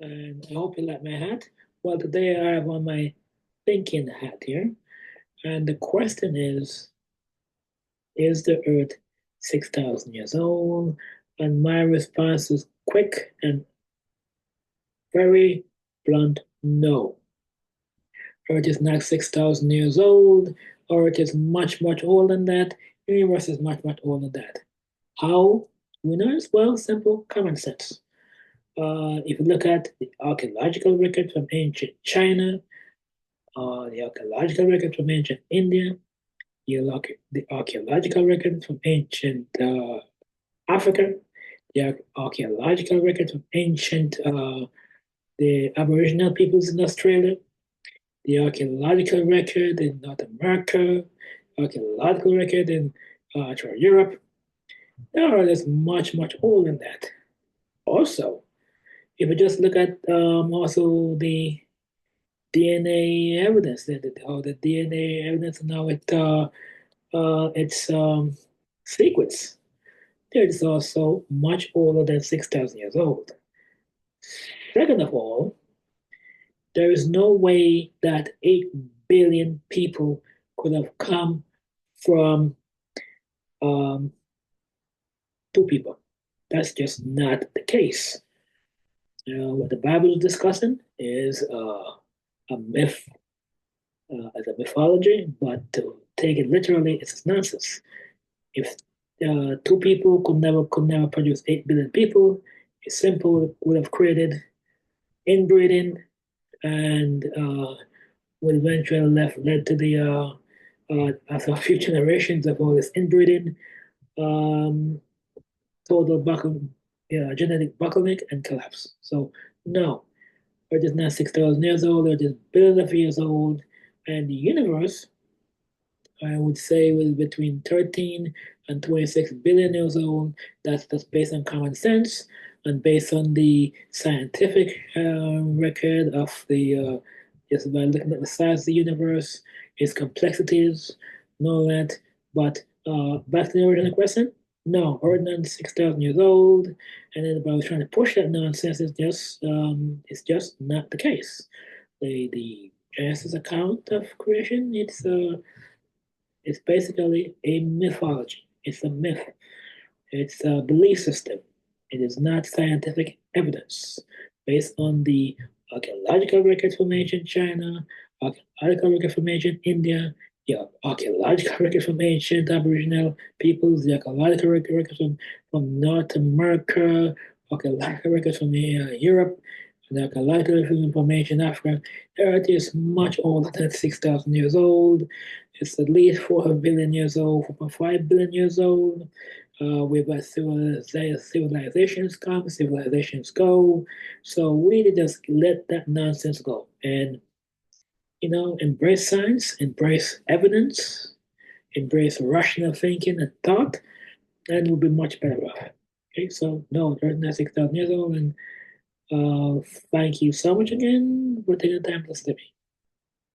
and I hope you like my hat. Well, today I have on my thinking hat here, and the question is the Earth 6,000 years old? And my response is quick and very blunt, no. Earth is not 6,000 years old. Earth is much, much older than that. The universe is much, much older than that. How? We know it's well, simple, common sense. If you look at the archaeological records from ancient China, the archaeological records from ancient India, the archaeological records from ancient Africa, the archaeological records from ancient the Aboriginal peoples in Australia, the archaeological record in North America, archaeological record in Europe. There are just much, much older than that. Also, if you just look at also the DNA evidence, how the DNA evidence now its sequence, there is also much older than 6,000 years old. Second of all, there is no way that 8 billion people could have come from um, two people. That's just not the case. What the Bible is discussing is a myth, as a mythology, but to take it literally, it's nonsense. If two people could never produce 8 billion people, it simple would have created inbreeding and would eventually led to the after a few generations of all this inbreeding, um, total genetic bottleneck and collapse. So no, we're just not 6,000 years old, we're just billions of years old, and the universe, I would say, was between 13 and 26 billion years old. That's based on common sense and based on the scientific record of the just by looking at the size of the universe, its complexities, and all that. But back to the original question, no, we're not 6,000 years old, and then about trying to push that nonsense is just not the case. The Genesis account of creation, it's basically a mythology. It's a myth. It's a belief system. It is not scientific evidence based on the archaeological records from ancient China, archaeological records from ancient India, the archaeological records from ancient Aboriginal peoples, the archaeological records from North America, archaeological records from Europe, and the archaeological records from ancient Africa. The Earth is much older than 6,000 years old. It's at least 4 billion years old, 4.5 billion years old. We've got civilizations come, civilizations go. So we need to just let that nonsense go and, embrace science, embrace evidence, embrace rational thinking and thought, and we'll be much better off. Okay, so no, there's not 6,000 years old, and thank you so much again for taking the time to listen to me.